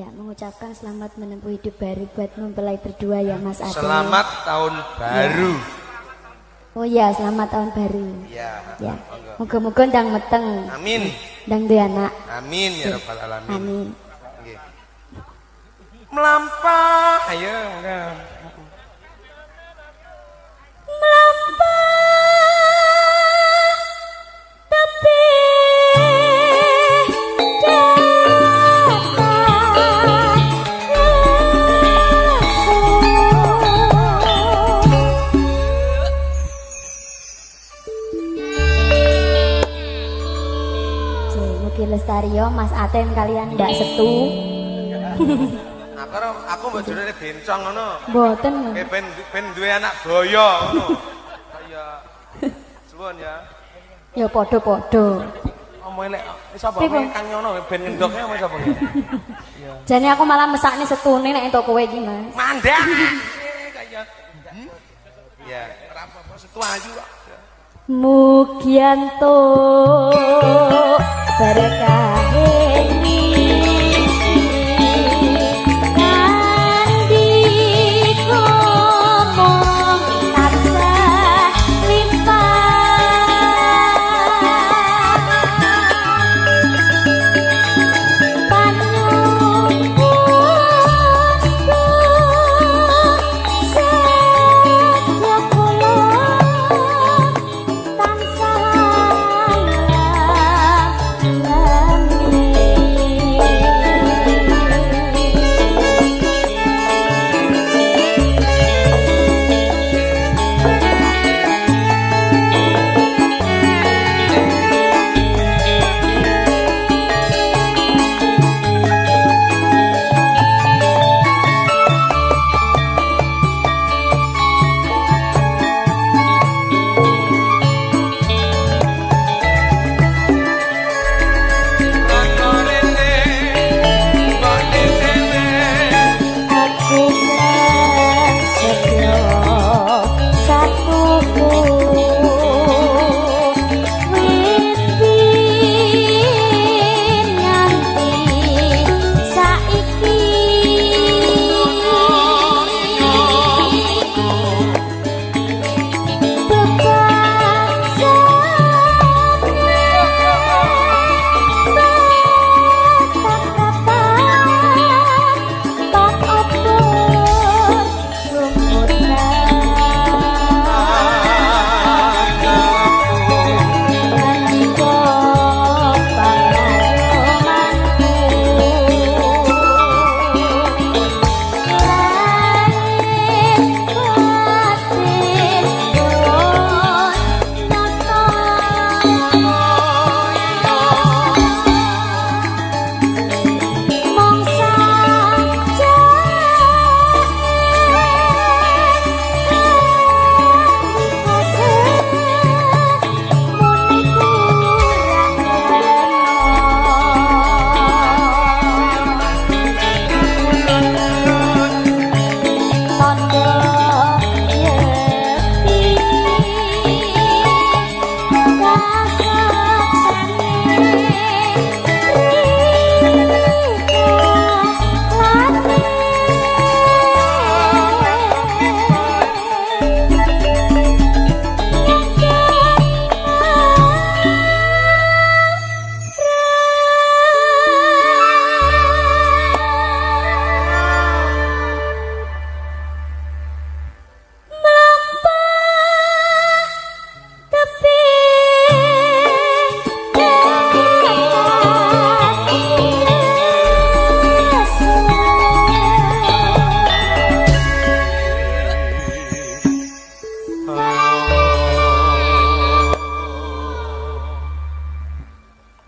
Ya, mengucapkan selamat menempuh hidup baru buat mempelai berdua ya Mas Ade. Selamat tahun baru. Ya. Oh ya, selamat tahun baru. Ya. Ya. Moga-moga ndang meteng. Amin. Ndang duwe anak. Amin ya rabbal alamin. Amin. Nggih. Melampah, ayo. Melampah tapi Lestario, Mas Aten kalian ndak setu. Aku bojone bencong ngono. Mboten. Ben duwe anak boyo ngono. Kaya suwun ya. Ya padha-padha. Omoe lek sapa kang nyono ben ngendokne omoe sapa ya. Jane aku malah mesakne setune nek entuk kowe iki, Mas. Mandek. Kaya. Ya, ora apa-apa setu ayu kok. Mugianto berkah ini kandi ngomong tansah limpah panungku setia kula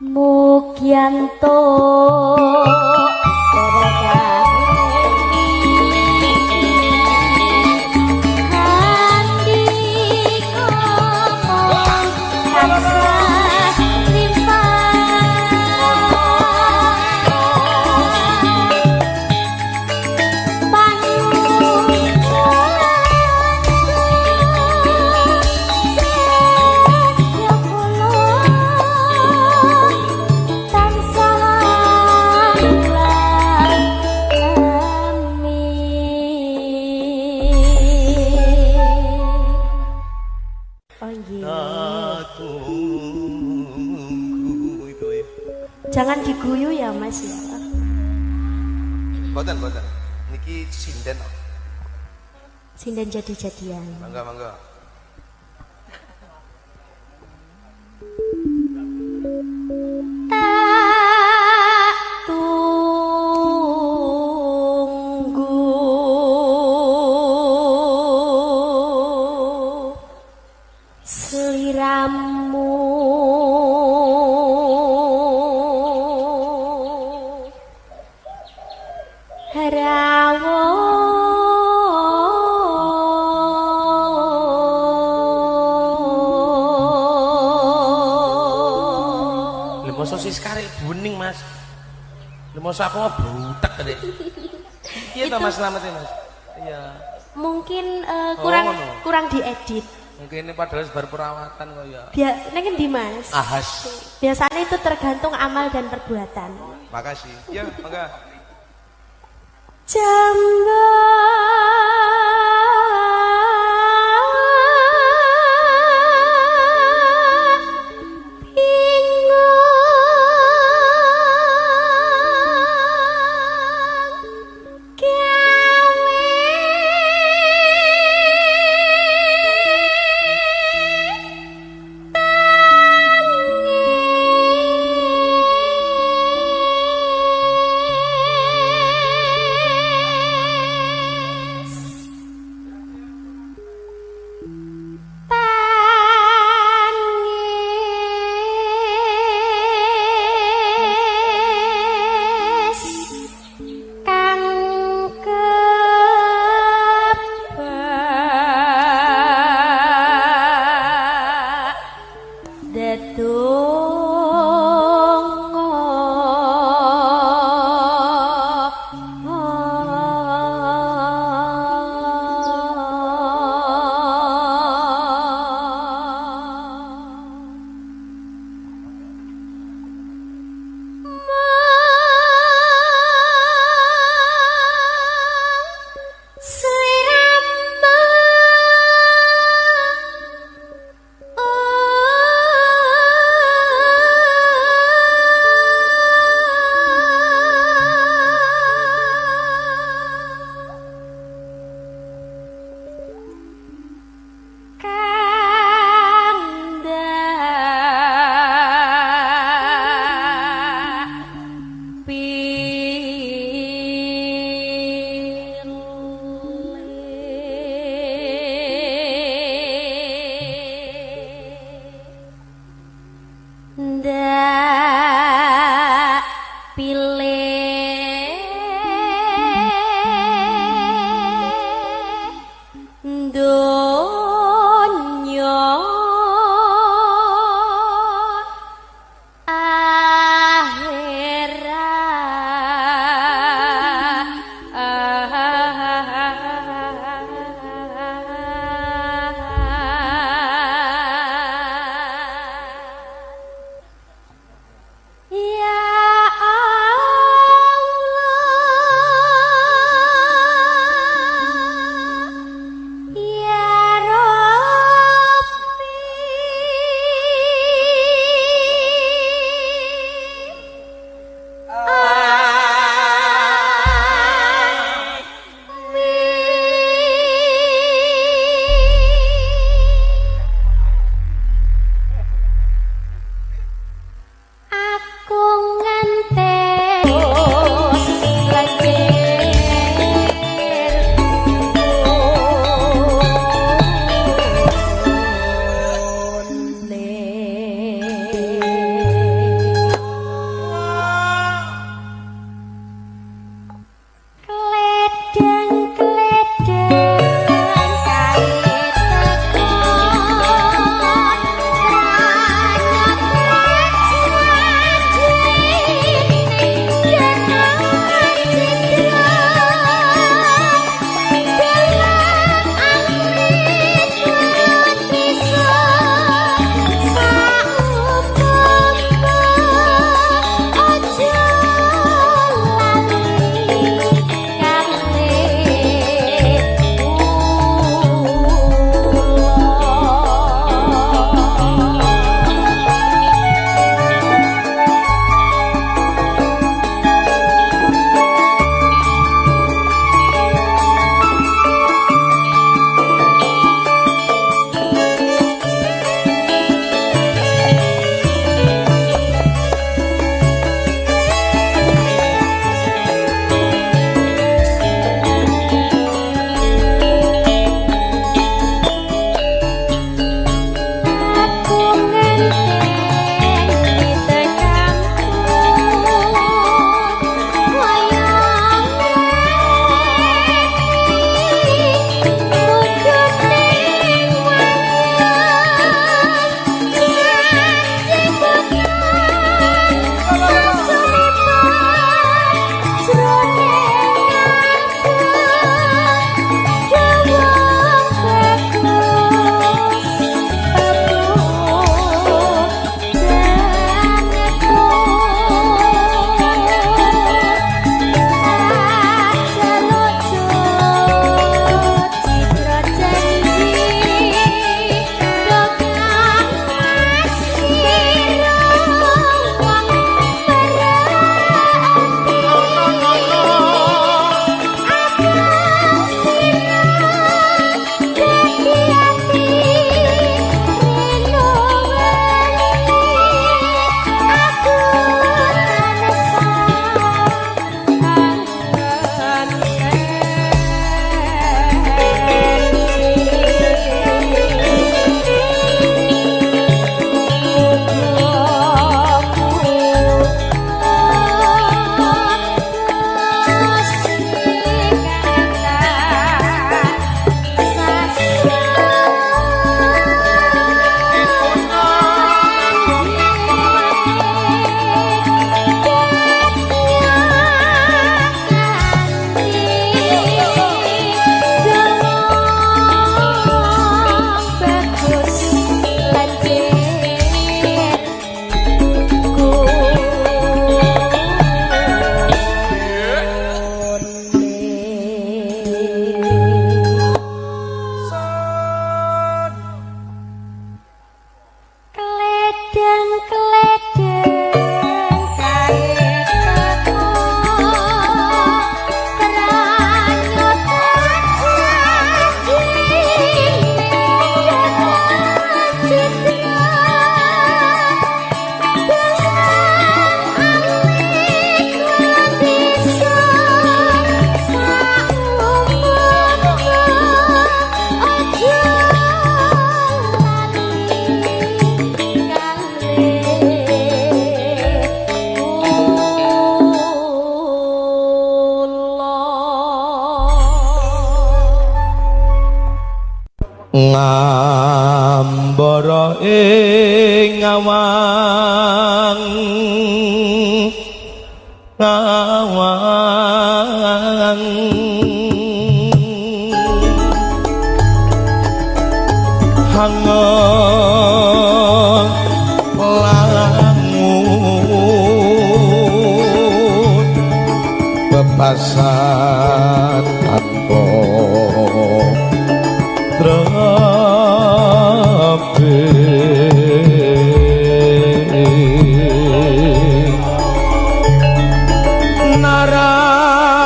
Mugianto berkah kandi ngomong tansah limpah panungku setia kula tansah Jangan diguyu ya Mas ya. Boten. Niki sinden. Sinden jadi-jadian. Mangga. Tak tunggu seliramu Sosis kari buning Mas. Masa aku butek tadi. Iya toh Mas selamat ya Mas. Iya. Mungkin Oh, kurang diedit. Mungkin ini padahal baru perawatan kok ya. Nengin di Mas. Ahas. Biasanya itu tergantung amal dan perbuatan. Makasih. Ya, mangga. ngambara ing ngawang ngawang hangon langut bebasan tanpa trepe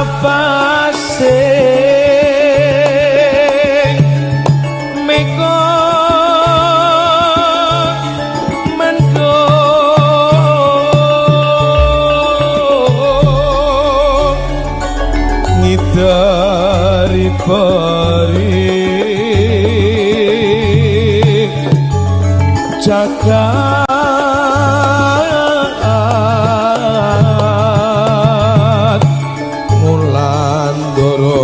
narapase meko mendo ngidari pari jagat Wulandara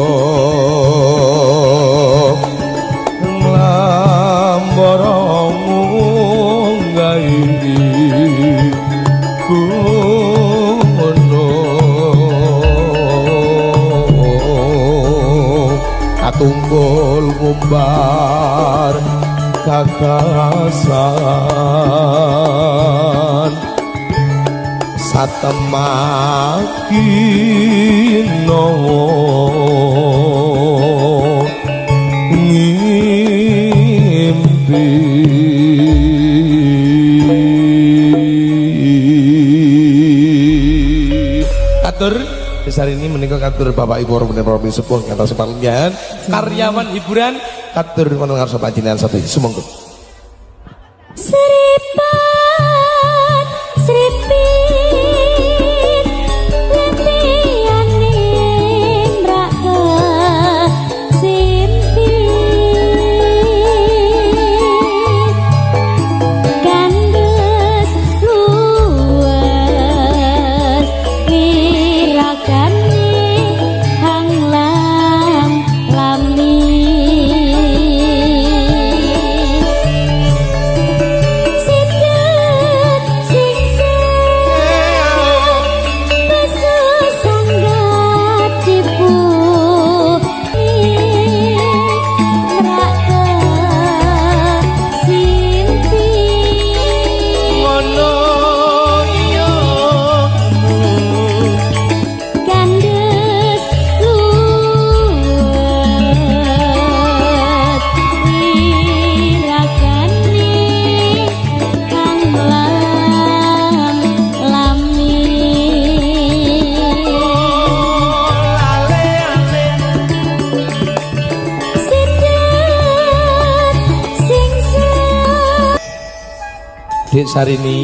nglambara munggahi gunung katumpul ngumbar kakasan satemaki ngimpi katur besar ini menika katur Bapak Ibu orang bener sepuh ngantos panjenengan karyawan hiburan katur mendengar sobat jenengan satu sumangga Seripat seripit lempiane mraka simpit gandes luwes wirakane hanglam lami Dek Sarini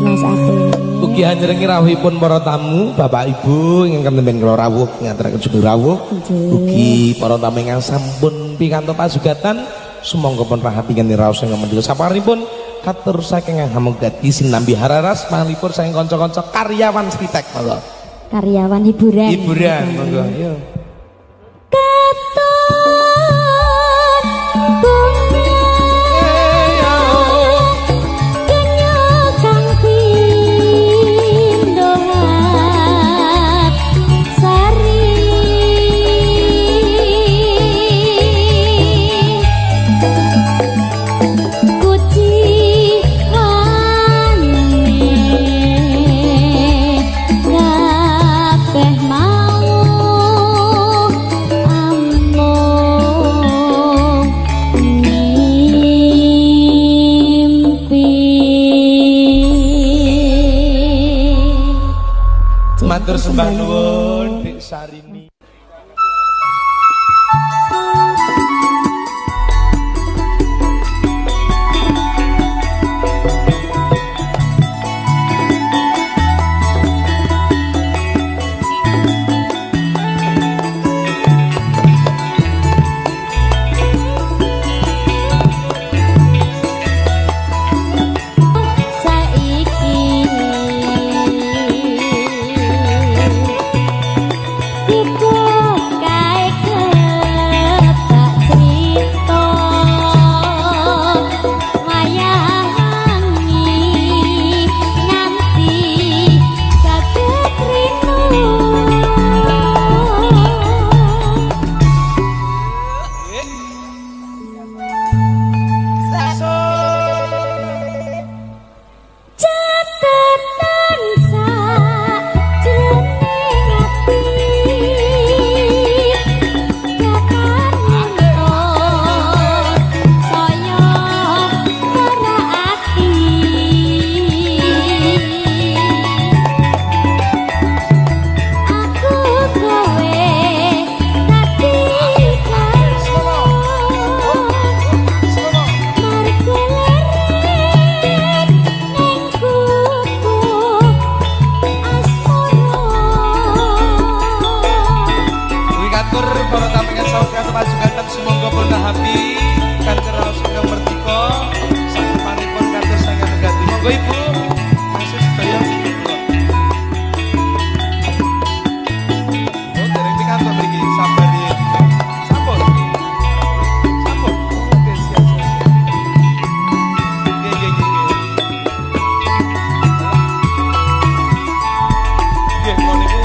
Mas Ade ugi hanjreng rawuhipun para tamu Bapak Ibu ingkang nemben kula rawuh ngaturaken sugeng rawuh ugi para tamu ingkang sampun pikantuk pasugatan sumangga pun rahatingan raos ingkang mendika saparinipun katur saking Hamugati sinambi hararas pangalipun saking kanca-kanca karyawan Sritek monggo karyawan hiburan monggo yo matur sembah nuwun Dek Sarini. Ibu kae Semoga pun happy kan keraos ingkang mertika sakemanipun kados ingkang ganti. Monggo Ibu. Masih sedaya. Oh, dereng pikantuk mriki sabar iki. Sampun. Sampun. Oke, siap-siap. Nggih. Nggih, mon Ibu.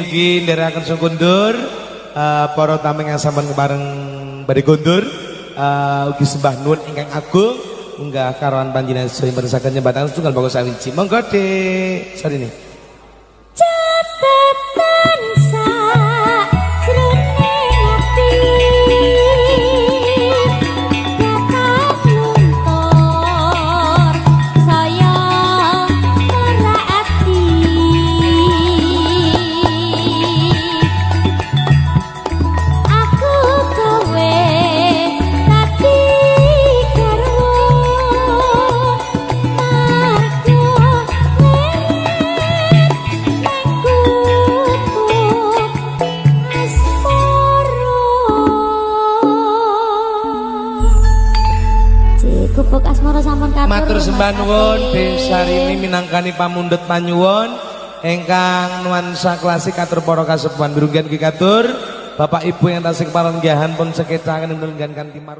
Nggih ndherekaken sungkundur para tamu ingkang sampun bareng badhe kundur ugi sembah nuwun ingkang agung munggah karowan panjenengan sedaya meresaken nyembatan tunggal bagus sawiji. Monggo Dik sarine. Catatan sajroning ati dapat luntur saya ora ati aku kowe tadi karo margo Gubuk asmara sampun katur. Matur sembah nuwun Desarini minangkani pamundhut panyuwun ingkang nuansa klasik katur para kasepuhan birunggan ki katur Bapak Ibu yang tasih parenggahan pun sekecaken nulunggan kanthi mar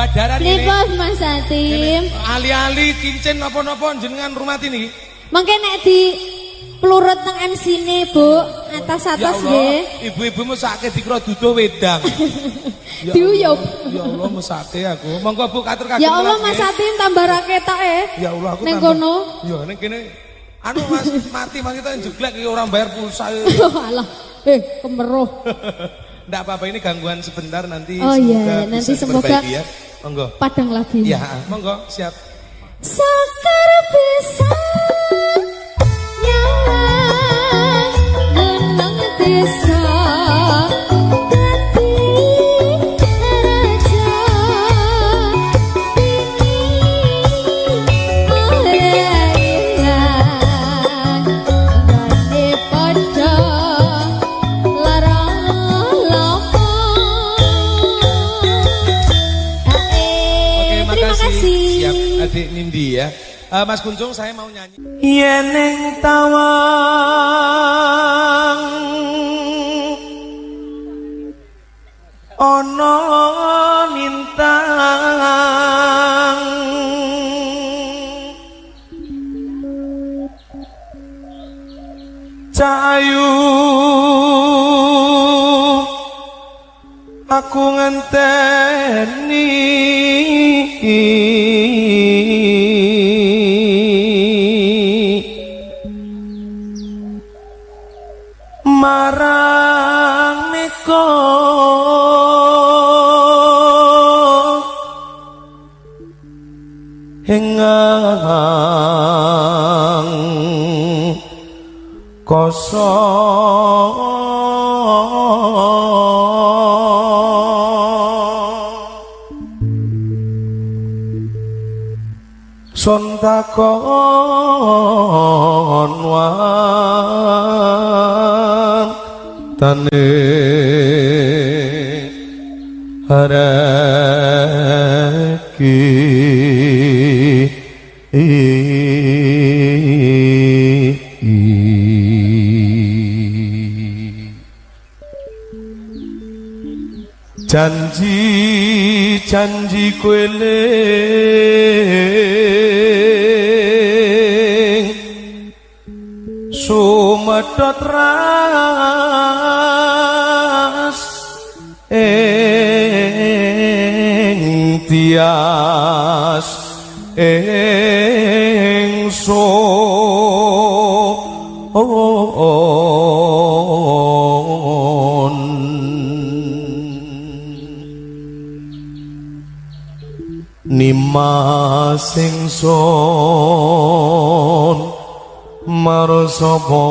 Kadaran ini. Nipun Mas Atim. Ali-ali cincin napa-napa jenengan rumah ini. Mangke nek di plurut teng MC-ne, Bu, atas-atas nggih. Ibu-ibu mesake dikira duduh wedang. Diuyup. Ya Allah mesake aku. Monggo Bu katur kagem. Ya Allah Mas Atim tambah raketok Ya Allah aku ning tambah. kono. Ya ning kene anu Mas mati kita jeglek iki orang bayar pulsa. Alah, kemeruh. Ndak apa-apa ini gangguan sebentar nanti Oh iya, bisa nanti semoga diperbaiki ya. Monggo. Padang lagi. Ya, monggo siap. Sakar pisan nyalang gunung desa dadi raja tinggi alelan gane padha larang lomo. Terima kasih. Siap, adik Nindi ya. Mas Kunjung saya mau nyanyi. Yeneng tawang ono nintang cahayu aku ngenteni marang neko hengang kosong sontakon wan tane haraki janji kweling sumedhot ras ing tias nimas ingsun marsapa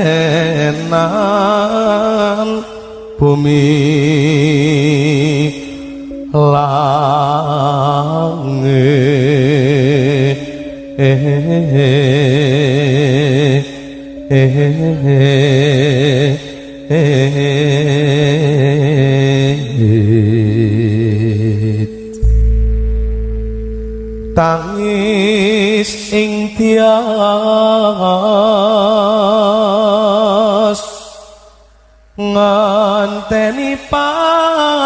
sinaksenan bumi langit tangis ing tias nganteni padang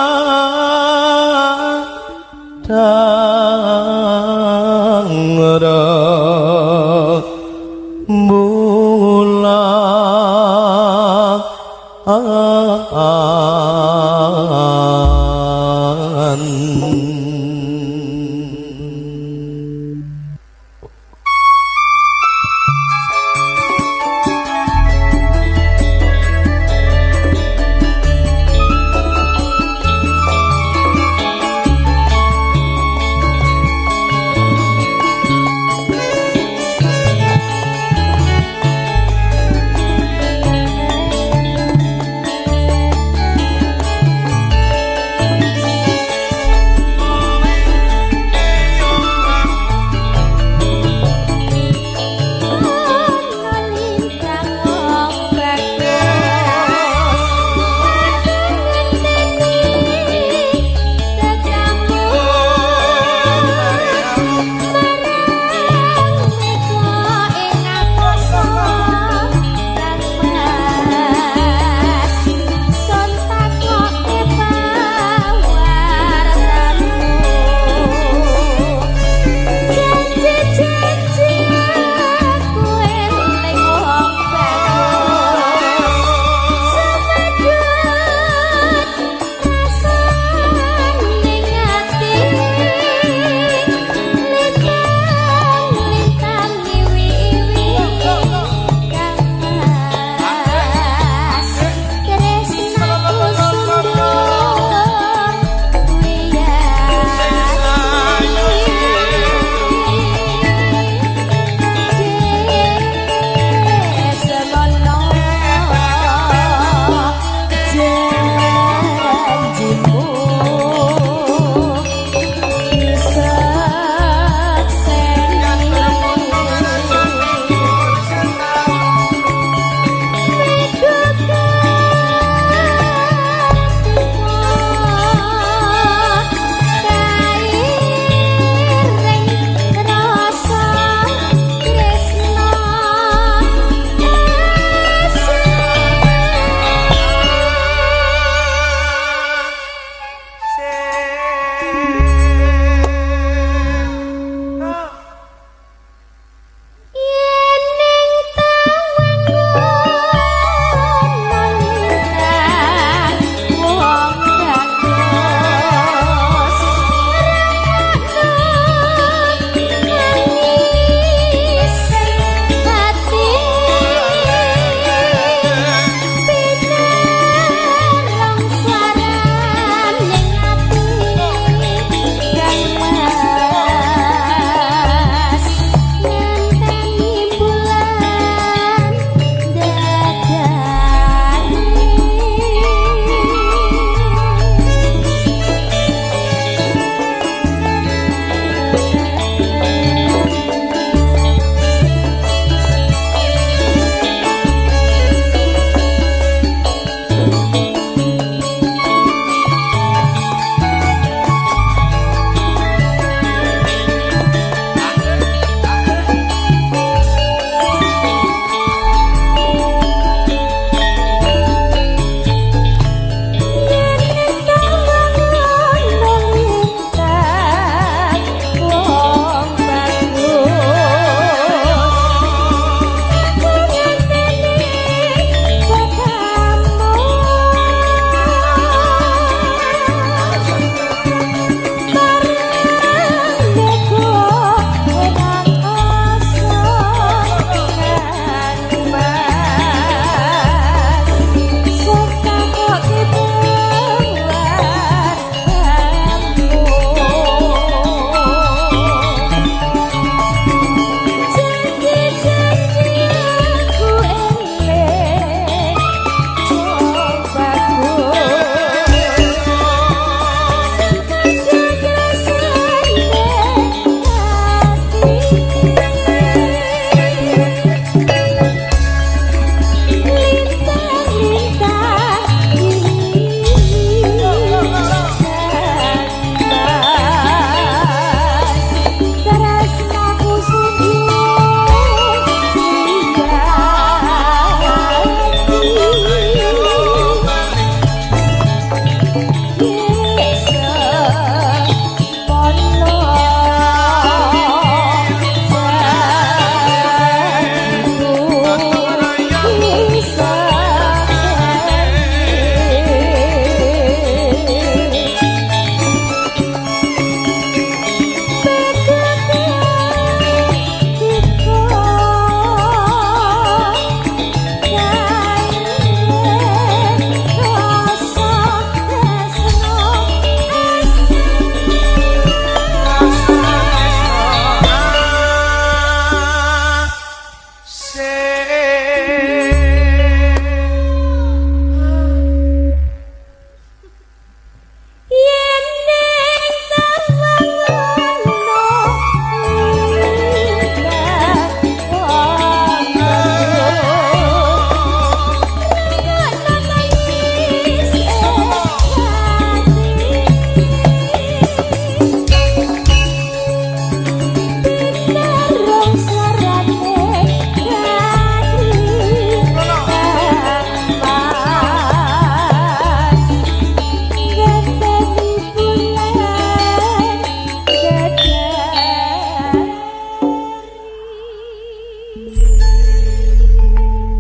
sing